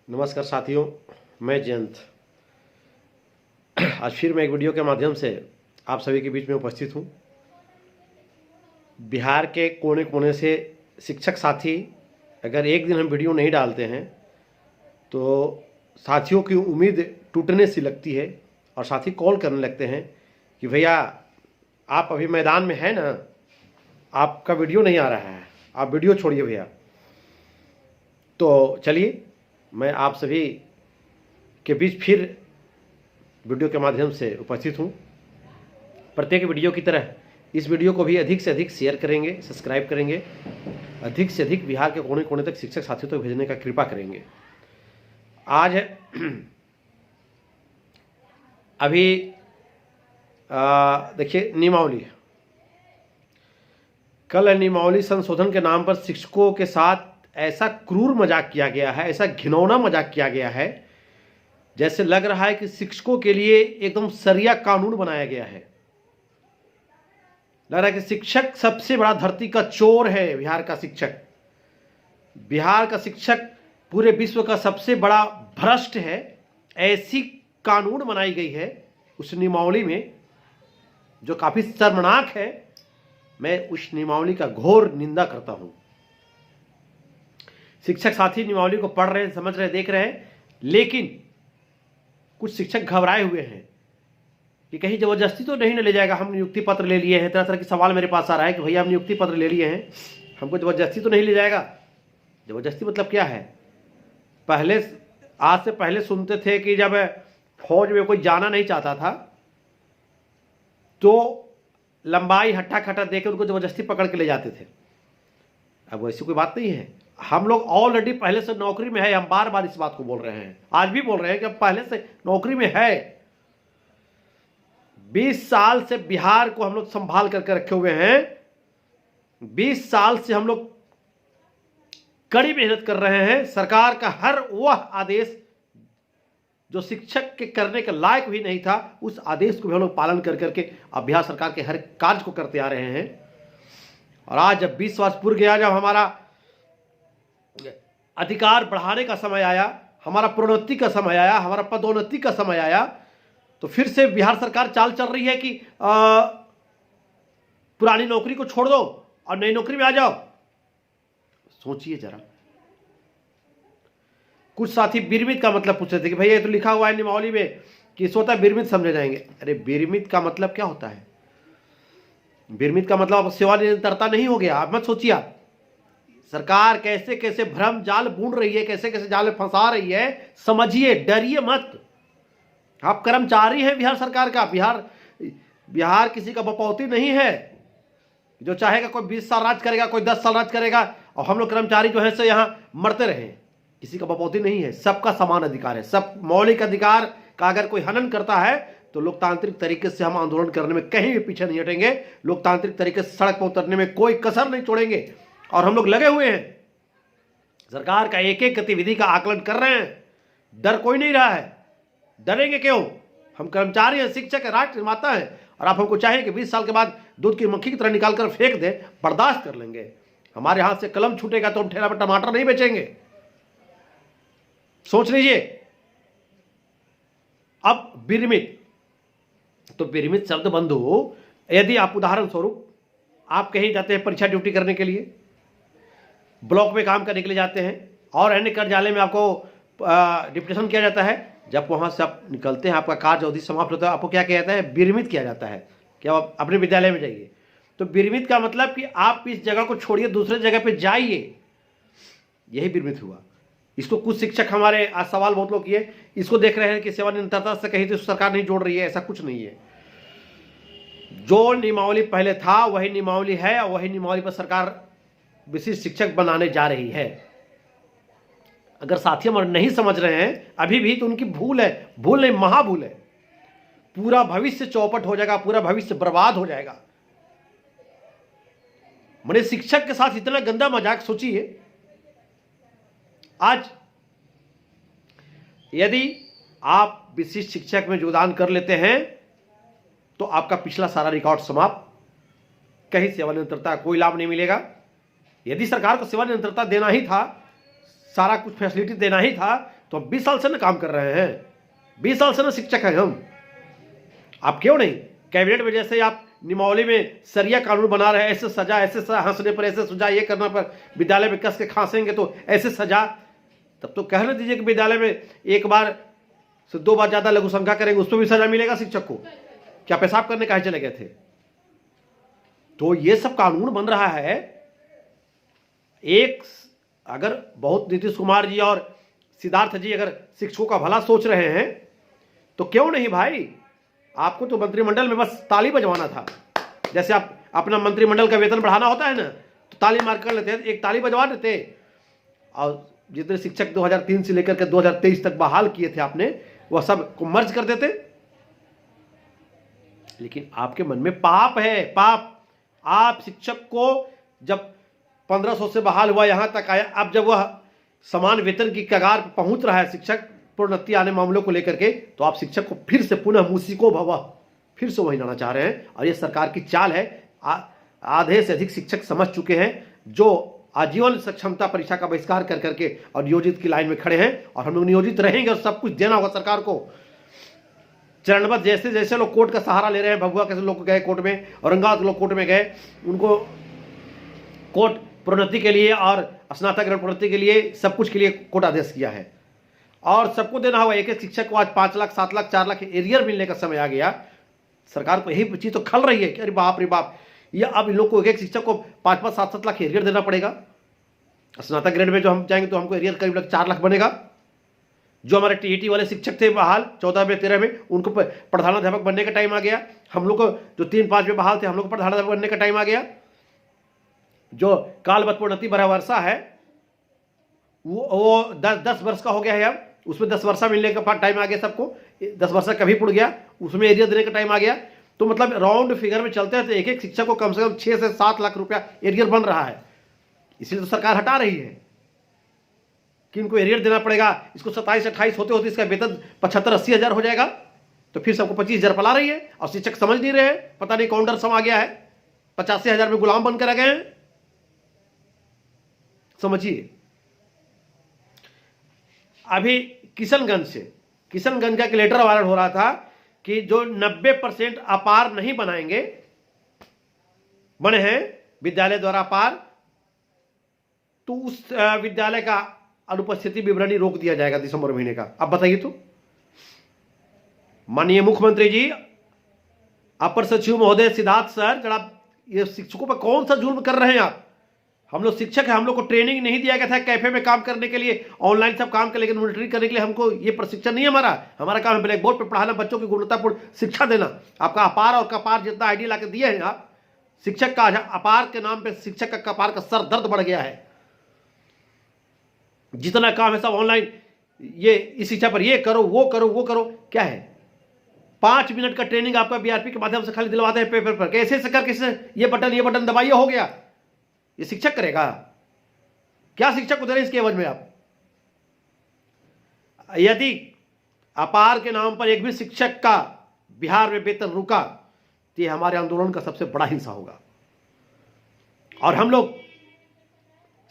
नमस्कार साथियों, मैं जयंत। आज फिर मैं एक वीडियो के माध्यम से आप सभी के बीच में उपस्थित हूँ। बिहार के कोने कोने से शिक्षक साथी अगर एक दिन हम वीडियो नहीं डालते हैं तो साथियों की उम्मीद टूटने सी लगती है और साथी कॉल करने लगते हैं कि भैया आप अभी मैदान में हैं ना, आपका वीडियो नहीं आ रहा है, आप वीडियो छोड़िए भैया। तो चलिए मैं आप सभी के बीच फिर वीडियो के माध्यम से उपस्थित हूँ। प्रत्येक वीडियो की तरह इस वीडियो को भी अधिक से अधिक शेयर करेंगे, सब्सक्राइब करेंगे, अधिक से अधिक बिहार के कोने कोने तक शिक्षक साथियों तक भेजने का कृपा करेंगे। आज अभी देखिए नियमावली, कल नियमावली संशोधन के नाम पर शिक्षकों के साथ ऐसा क्रूर मजाक किया गया है, ऐसा घिनौना मजाक किया गया है, जैसे लग रहा है कि शिक्षकों के लिए एकदम सरिया कानून बनाया गया है। लग रहा है कि शिक्षक सबसे बड़ा धरती का चोर है। बिहार का शिक्षक पूरे विश्व का सबसे बड़ा भ्रष्ट है। ऐसी कानून बनाई गई है उस नियमावली में जो काफी शर्मनाक है। मैं उस नियमावली का घोर निंदा करता हूं। शिक्षक साथी नियमावली को पढ़ रहे हैं, समझ रहे हैं, देख रहे हैं, लेकिन कुछ शिक्षक घबराए हुए हैं कि कहीं जबरदस्ती तो नहीं न ले जाएगा। हम नियुक्ति पत्र ले लिए हैं, तरह तरह के सवाल मेरे पास आ रहा है कि भैया हम नियुक्ति पत्र ले लिए हैं, हमको जबरदस्ती तो नहीं ले जाएगा। जबरदस्ती मतलब क्या है? आज से पहले सुनते थे कि जब फौज में कोई जाना नहीं चाहता था तो लंबाई हट्टा खट्टा देकर उनको जबरदस्ती पकड़ के ले जाते थे। अब वैसी कोई बात नहीं है। हम लोग ऑलरेडी पहले से नौकरी में है। हम बार बार इस बात को बोल रहे हैं, आज भी बोल रहे हैं कि अब पहले से नौकरी में है। 20 साल से बिहार को हम लोग संभाल करके रखे हुए हैं। 20 साल से हम लोग कड़ी मेहनत कर रहे हैं। सरकार का हर वह आदेश जो शिक्षक के करने के लायक भी नहीं था, उस आदेश को भी हम लोग पालन कर करके अब बिहार सरकार के हर कार्य को करते आ रहे हैं। और आज जब 20 वर्ष पूर्व गया, जब हमारा अधिकार बढ़ाने का समय आया, हमारा प्रोन्नति का समय आया, हमारा पदोन्नति का समय आया, तो फिर से बिहार सरकार चाल चल रही है कि पुरानी नौकरी को छोड़ दो और नई नौकरी में आ जाओ। सोचिए जरा। कुछ साथी विरमित का मतलब पूछ रहे थे कि भैया ये तो लिखा हुआ है नियमावली में कि इस होता है विरमित समझे जाएंगे। अरे विरमित का मतलब क्या होता है? विरमित का मतलब सेवानिरंतरता नहीं हो गया। आप मत सोचिए। आप सरकार कैसे कैसे भ्रम जाल बूंद रही है, कैसे कैसे जाल में फंसा रही है, समझिए, डरिए मत। आप कर्मचारी हैं बिहार सरकार का। बिहार किसी का बपौती नहीं है। जो चाहेगा कोई 20 साल राज करेगा, कोई 10 साल राज करेगा, और हम लोग कर्मचारी जो है सो यहां मरते रहे। किसी का बपौती नहीं है। सबका समान अधिकार है। सब मौलिक अधिकार का अगर कोई हनन करता है तो लोकतांत्रिक तरीके से हम आंदोलन करने में कहीं भी पीछे नहीं हटेंगे। लोकतांत्रिक तरीके से सड़क पर उतरने में कोई कसर नहीं छोड़ेंगे। और हम लोग लगे हुए हैं, सरकार का एक एक गतिविधि का आकलन कर रहे हैं। डर कोई नहीं रहा है। डरेंगे क्यों? हम कर्मचारी हैं, शिक्षक है, राष्ट्र निर्माता है। और आप हमको चाहें कि 20 साल के बाद दूध की मक्खी की तरह निकाल कर फेंक दें, बर्दाश्त कर लेंगे। हमारे हाथ से कलम छूटेगा तो हम ठेला पर टमाटर नहीं बेचेंगे। सोच लीजिए। अब विरमित, तो विरमित शब्द बंधु, यदि आप उदाहरण स्वरूप आप कहीं जाते हैं परीक्षा ड्यूटी करने के लिए, ब्लॉक में काम करने के लिए जाते हैं और अन्य कार्यालय में आपको डिप्यूटेशन किया जाता है। जब वहां से आप निकलते हैं, आपका कार्य अवधि समाप्त होता है, आपको क्या किया जाता है? विरमित किया जाता है कि आप अपने विद्यालय में जाइए। तो विरमित का मतलब कि आप इस जगह को छोड़िए, दूसरे जगह पे जाइए। यही विरमित हुआ। इसको कुछ शिक्षक हमारे आज सवाल बहुत लोग किए, इसको देख रहे हैं कि सेवानिरंतरता से कहीं तो सरकार नहीं जोड़ रही है। ऐसा कुछ नहीं है। जो नियमावली पहले था वही नियमावली है और वही नियमावली पर सरकार विशिष्ट शिक्षक बनाने जा रही है। अगर साथी हमारे नहीं समझ रहे हैं अभी भी, तो उनकी भूल है। भूल नहीं, महाभूल है। पूरा भविष्य चौपट हो जाएगा, पूरा भविष्य बर्बाद हो जाएगा। मैंने शिक्षक के साथ इतना गंदा मजाक, सोचिए। आज यदि आप विशिष्ट शिक्षक में योगदान कर लेते हैं तो आपका पिछला सारा रिकॉर्ड समाप्त। कहीं सेवानिरंतरता का कोई लाभ नहीं मिलेगा। यदि सरकार को सेवानिरंतरता देना ही था, सारा कुछ फैसिलिटी देना ही था, तो हम 20 साल से ना काम कर रहे हैं, 20 साल से ना शिक्षक हैं हम। आप क्यों नहीं कैबिनेट में, जैसे आप निमौली में सरिया कानून बना रहे हैं, ऐसे सजा, ऐसे सजा, हंसने पर ऐसे सजा, ये करना पर विद्यालय में कस के खांसेंगे तो ऐसे सजा, तब तो कहने दीजिए कि विद्यालय में एक बार से 2 बार ज्यादा लघु संख्या करेंगे उस पर भी सजा मिलेगा शिक्षक को। क्या पेशाब करने काहे चले गए थे? तो ये सब कानून बन रहा है। एक अगर बहुत नीतीश कुमार जी और सिद्धार्थ जी अगर शिक्षकों का भला सोच रहे हैं तो क्यों नहीं भाई, आपको तो मंत्रिमंडल में बस ताली बजवाना था। जैसे आप अपना मंत्रिमंडल का वेतन बढ़ाना होता है ना, तो ताली मार कर लेते हैं, एक ताली बजवा देते। और जितने शिक्षक 2003 से लेकर के 2023 तक बहाल किए थे आपने, वह सब को मर्ज कर देते। लेकिन आपके मन में पाप है, पाप। आप शिक्षक को जब 1500 से बहाल हुआ, यहां तक आया, अब जब वह समान वेतन की कगार पर पहुंच रहा है शिक्षक प्रोन्नति आने मामलों को लेकर के, तो आप शिक्षक को फिर से पुनः मूसिको भव फिर से वही लाना चाह रहे हैं। और यह सरकार की चाल है। आधे से अधिक शिक्षक समझ चुके हैं, जो आजीवन सक्षमता परीक्षा का बहिष्कार कर करके और नियोजित की लाइन में खड़े हैं। और हम लोग नियोजित रहेंगे और सब कुछ देना होगा सरकार को चरणबद्ध। जैसे जैसे लोग कोर्ट का सहारा ले रहे हैं, भभुआ कैसे लोग गए कोर्ट में, औरंगाबाद लोग कोर्ट में गए, उनको कोर्ट प्रोन्नति के लिए और स्नातक प्रोन्नति के लिए सब कुछ के लिए कोर्ट आदेश किया है। और सबको देना होगा, एक एक शिक्षक को आज 5 लाख 7 लाख 4 लाख एरियर मिलने का समय आ गया। सरकार को यही चीज तो खल रही है कि अरे बाप रे बाप, ये अब इन लोग को एक एक शिक्षक को 5-5 7-7 लाख एरियर देना पड़ेगा। स्नातक ग्रेड में जो हम जाएंगे तो हमको एरियर करीब 4 लाख बनेगा। जो हमारे टीईटी वाले शिक्षक थे बहाल 14 में 13 में, उनको प्रधानाध्यापक बनने का टाइम आ गया। हम लोग को जो 3-5 में बहाल थे, हम लोग को प्रधानाध्यापक बनने का टाइम आ गया। जो कालबद्ध प्रोन्नति भरा वर्षा है वो 10 वर्ष का हो गया है, अब उसमें 10 वर्षा मिलने का टाइम आ गया सबको। 10 वर्षा कभी पुड़ गया, उसमें एरिया देने का टाइम आ गया। तो मतलब राउंड फिगर में चलते हैं तो एक एक शिक्षक को कम से कम 6 से 7 लाख रुपया एरियर बन रहा है। इसलिए तो सरकार हटा रही है कि इनको एरियर देना पड़ेगा। इसको 27-28 होते होते इसका वेतन 75-80 हजार हो जाएगा, तो फिर सबको 25 हजार पला रही है। और शिक्षक समझ नहीं रहे, पता नहीं कौन डर सम आ गया है, 85 हजार में गुलाम बनकर आ गए हैं। समझिए, अभी किशनगंज का एक लेटर वायरल हो रहा था कि जो 90% अपार नहीं बने हैं विद्यालय द्वारा अपार, तो उस विद्यालय का अनुपस्थिति विवरणी रोक दिया जाएगा दिसंबर महीने का। अब बताइए तो, माननीय मुख्यमंत्री जी, अपर सचिव महोदय सिद्धार्थ सर, जरा ये शिक्षकों पर कौन सा जुल्म कर रहे हैं आप? हम लोग शिक्षक हैं, हम लोग को ट्रेनिंग नहीं दिया गया था कैफे में काम करने के लिए, ऑनलाइन सब काम कर, लेकिन मॉनिटरिंग करने के लिए हमको ये प्रशिक्षण नहीं है। हमारा काम है ब्लैक बोर्ड पर पढ़ाना, बच्चों की गुणवत्तापूर्ण शिक्षा देना। आपका अपार और कपार जितना आइडिया लाके दिए हैं आप, शिक्षक का अपार के नाम पे शिक्षक का कपार का सर दर्द बढ़ गया है। जितना काम है सब ऑनलाइन, ये इस शिक्षा पर ये करो वो करो। क्या है 5 मिनट का ट्रेनिंग आपका बीआरपी के माध्यम से खाली दिलवाते हैं पेपर पर, कैसे से कर कैसे ये बटन दबाइए हो गया। ये शिक्षक करेगा क्या? शिक्षक को दे रहे इसके एवज में आप? यदि अपार के नाम पर एक भी शिक्षक का बिहार में वेतन रुका तो ये हमारे आंदोलन का सबसे बड़ा हिंसा होगा। और हम लोग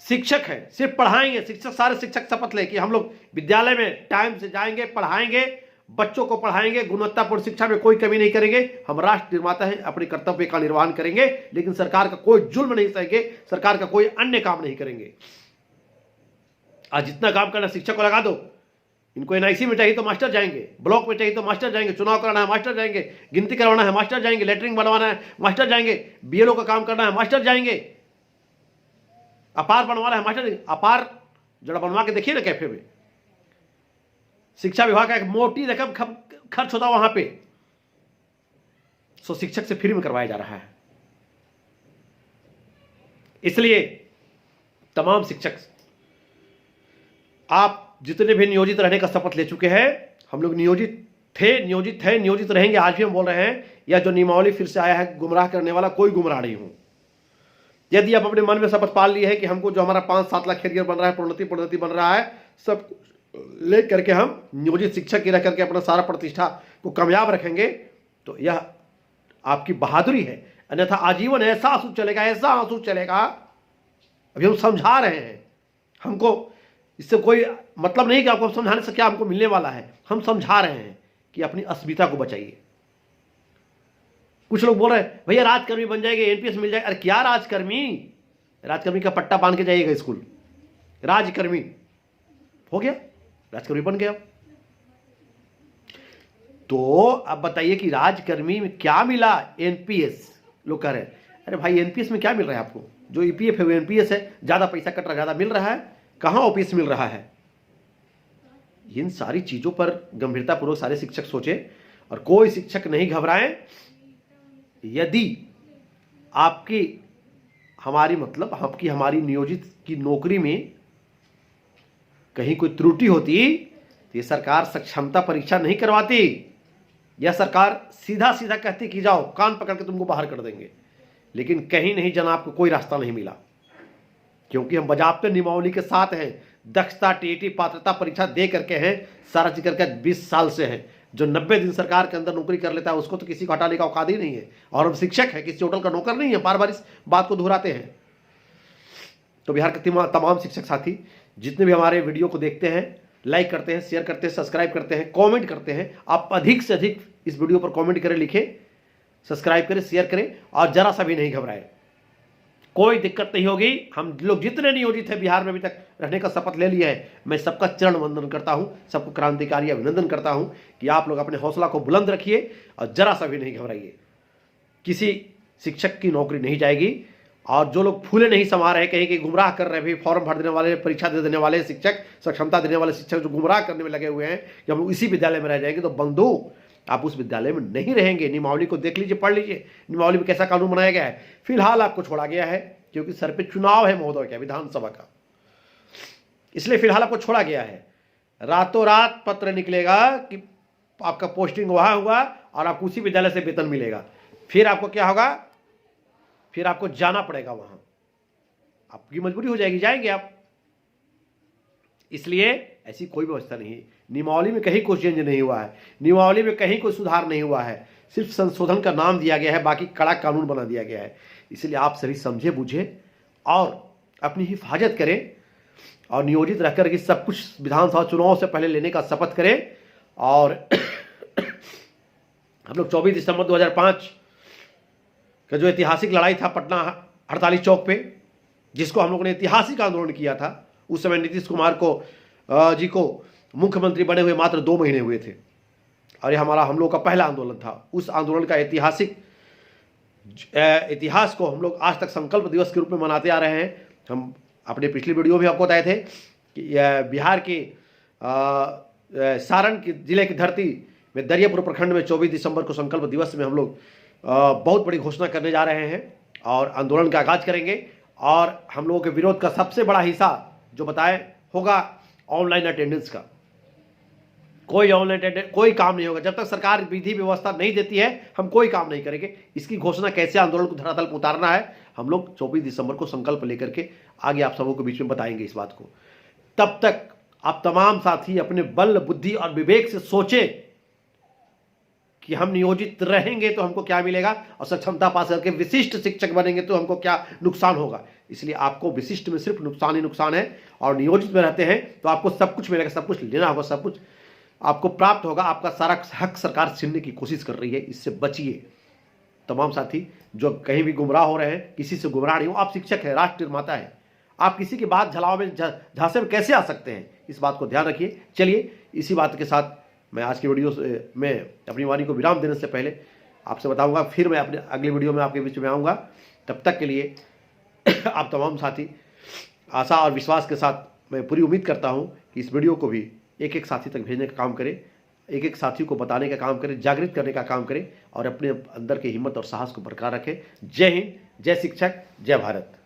शिक्षक हैं, सिर्फ पढ़ाएंगे। शिक्षक, सारे शिक्षक शपथ ले कि हम लोग विद्यालय में टाइम से जाएंगे, पढ़ाएंगे, बच्चों को पढ़ाएंगे, गुणवत्तापूर्ण शिक्षा में कोई कमी नहीं करेंगे। हम राष्ट्र निर्माता हैं, अपने कर्तव्य का निर्वहन करेंगे, लेकिन सरकार का कोई जुल्म नहीं सहेंगे, सरकार का कोई अन्य काम नहीं करेंगे। आज जितना काम करना शिक्षक को लगा दो। इनको एनआईसी में चाहिए तो मास्टर जाएंगे, ब्लॉक में चाहिए तो मास्टर जाएंगे, चुनाव कराना है मास्टर जाएंगे, गिनती करवाना है मास्टर जाएंगे, लेटरिंग बनवाना है मास्टर जाएंगे, बीएलओ का काम करना है मास्टर जाएंगे, अपार बनवाना है मास्टर। अपार जरा बनवा के देखिए ना कैफे में, शिक्षा विभाग का एक मोटी रकम खर्च होता वहां पे, सो शिक्षक से फ्री में करवाया जा रहा है। इसलिए तमाम शिक्षक, आप जितने भी नियोजित रहने का शपथ ले चुके हैं, हम लोग नियोजित थे, नियोजित रहेंगे। आज भी हम बोल रहे हैं, यह जो नियमावली फिर से आया है गुमराह करने वाला, कोई गुमराह नहीं हूं। यदि आप अपने मन में शपथ पाल लिए है कि हमको जो हमारा 5-7 लाख एरियर बन रहा है, प्रोन्नति बन रहा है, सब ले करके हम नियोजित शिक्षक की रह करके अपना सारा प्रतिष्ठा को कामयाब रखेंगे, तो यह आपकी बहादुरी है। अन्यथा आजीवन ऐसा आंसू चलेगा। अभी हम समझा रहे हैं, हमको इससे कोई मतलब नहीं कि आपको समझाने से क्या हमको मिलने वाला है, हम समझा रहे हैं कि अपनी अस्मिता को बचाइए। कुछ लोग बोल रहे हैं भैया राजकर्मी बन जाएंगे, एनपीएस मिल जाएगा। अरे क्या राजकर्मी, राजकर्मी का पट्टा बांध के जाइएगा स्कूल, राजकर्मी हो गया, राजकर्मी बन गया। तो अब बताइए कि राजकर्मी में क्या मिला, एनपीएस लोग कह रहे हैं। अरे भाई एनपीएस में क्या मिल रहा है आपको, जो ईपीएफ है वो एनपीएस है, ज्यादा पैसा कट रहा है, ज्यादा मिल रहा है, कहां ओपीएस मिल रहा है। इन सारी चीजों पर गंभीरतापूर्वक सारे शिक्षक सोचे और कोई शिक्षक नहीं घबराएं। यदि आपकी हमारी नियोजित की नौकरी में कहीं कोई त्रुटि होती तो ये सरकार सक्षमता परीक्षा नहीं करवाती। यह सरकार सीधा सीधा कहती कि जाओ कान पकड़ के तुमको बाहर कर देंगे। लेकिन कहीं नहीं जनाब को कोई रास्ता नहीं मिला, क्योंकि हम बजाबते नियमावली के साथ हैं, दक्षता टीईटी पात्रता परीक्षा दे करके हैं, सारा चीज करके 20 साल से है। जो 90 दिन सरकार के अंदर नौकरी कर लेता है उसको तो किसी को हटाने का औकात ही नहीं है। और हम शिक्षक हैं, किसी होटल का नौकर नहीं है, बार बार इस बात को दोहराते हैं। तो बिहार के तमाम शिक्षक साथी जितने भी हमारे वीडियो को देखते हैं, लाइक करते हैं, शेयर करते हैं, सब्सक्राइब करते हैं, कमेंट करते हैं, आप अधिक से अधिक इस वीडियो पर कमेंट करें, लिखें, सब्सक्राइब करें, शेयर करें और जरा सा भी नहीं घबराएं। कोई दिक्कत नहीं होगी। हम लोग जितने नियोजित हैं बिहार में अभी तक रहने का शपथ ले लिया है, मैं सबका चरण वंदन करता हूं, सबको क्रांतिकारी अभिनंदन करता हूं कि आप लोग अपने हौसला को बुलंद रखिए और जरा सा भी नहीं घबराइए। किसी शिक्षक की नौकरी नहीं जाएगी। और जो लोग फूले नहीं समा रहे, कहीं कहीं गुमराह कर रहे, भी फॉर्म भर देने वाले, परीक्षा दे देने वाले शिक्षक, सक्षमता देने वाले शिक्षक जो गुमराह करने में लगे हुए हैं कि हम इसी विद्यालय में रह जाएंगे, तो बंधु आप उस विद्यालय में नहीं रहेंगे। नियमावली को देख लीजिए, पढ़ लीजिए, नियमावली में कैसा कानून बनाया गया है। फिलहाल आपको छोड़ा गया है क्योंकि सर पे चुनाव है महोदय का, विधानसभा का, इसलिए फिलहाल आपको छोड़ा गया है। रातों रात पत्र निकलेगा कि आपका पोस्टिंग वहां हुआ और आपको उसी विद्यालय से वेतन मिलेगा। फिर आपको क्या होगा, फिर आपको जाना पड़ेगा वहां, आपकी मजबूरी हो जाएगी, जाएंगे आप। इसलिए ऐसी कोई व्यवस्था नहीं है। नियमावली में कहीं कोई चेंज नहीं हुआ है, नियमावली में कहीं कोई सुधार नहीं हुआ है, सिर्फ संशोधन का नाम दिया गया है, बाकी कड़ा कानून बना दिया गया है। इसलिए आप सभी समझे बूझे और अपनी हिफाजत करें और नियोजित रहकर के सब कुछ विधानसभा चुनाव से पहले लेने का शपथ करें। और हम लोग 24 दिसंबर 2005 का जो ऐतिहासिक लड़ाई था पटना हड़ताली चौक पे, जिसको हम लोगों ने ऐतिहासिक आंदोलन किया था, उस समय नीतीश कुमार को जी को मुख्यमंत्री बने हुए मात्र 2 महीने हुए थे और ये हम लोग का पहला आंदोलन था। उस आंदोलन का इतिहास को हम लोग आज तक संकल्प दिवस के रूप में मनाते आ रहे हैं। हम अपने पिछली वीडियो में आपको बताए थे कि बिहार के सारण के जिले की धरती में दरियापुर प्रखंड में 24 दिसंबर को संकल्प दिवस में हम लोग बहुत बड़ी घोषणा करने जा रहे हैं और आंदोलन का आगाज करेंगे। और हम लोगों के विरोध का सबसे बड़ा हिस्सा जो बताए होगा ऑनलाइन अटेंडेंस का। कोई ऑनलाइन अटेंडेंस कोई काम नहीं होगा जब तक सरकार विधि व्यवस्था नहीं देती है, हम कोई काम नहीं करेंगे। इसकी घोषणा कैसे आंदोलन को धरातल पर उतारना है हम लोग 24 दिसंबर को संकल्प लेकर के आगे आप सबों के बीच में बताएंगे इस बात को। तब तक आप तमाम साथी अपने बल बुद्धि और विवेक से सोचें कि हम नियोजित रहेंगे तो हमको क्या मिलेगा और सक्षमता पास करके विशिष्ट शिक्षक बनेंगे तो हमको क्या नुकसान होगा। इसलिए आपको विशिष्ट में सिर्फ नुकसान ही नुकसान है और नियोजित में रहते हैं तो आपको सब कुछ मिलेगा, सब कुछ लेना होगा, सब कुछ आपको प्राप्त होगा। आपका सारा हक सरकार छीनने की कोशिश कर रही है, इससे बचिए। तमाम साथी जो कहीं भी गुमराह हो रहे हैं, किसी से गुमराह नहीं हो। आप शिक्षक हैं, राष्ट्र निर्माता है, आप किसी की बात झलाव में झांसे में कैसे आ सकते हैं, इस बात को ध्यान रखिए। चलिए इसी बात के साथ मैं आज की वीडियो में अपनी वाणी को विराम देने से पहले आपसे बताऊंगा, फिर मैं अपने अगली वीडियो में आपके बीच में आऊँगा। तब तक के लिए आप तमाम साथी आशा और विश्वास के साथ मैं पूरी उम्मीद करता हूं कि इस वीडियो को भी एक एक साथी तक भेजने का काम करें, एक एक साथी को बताने का काम करें, जागृत करने का काम करें और अपने अंदर की हिम्मत और साहस को बरकरार रखें। जय हिंद, जय शिक्षक, जय भारत।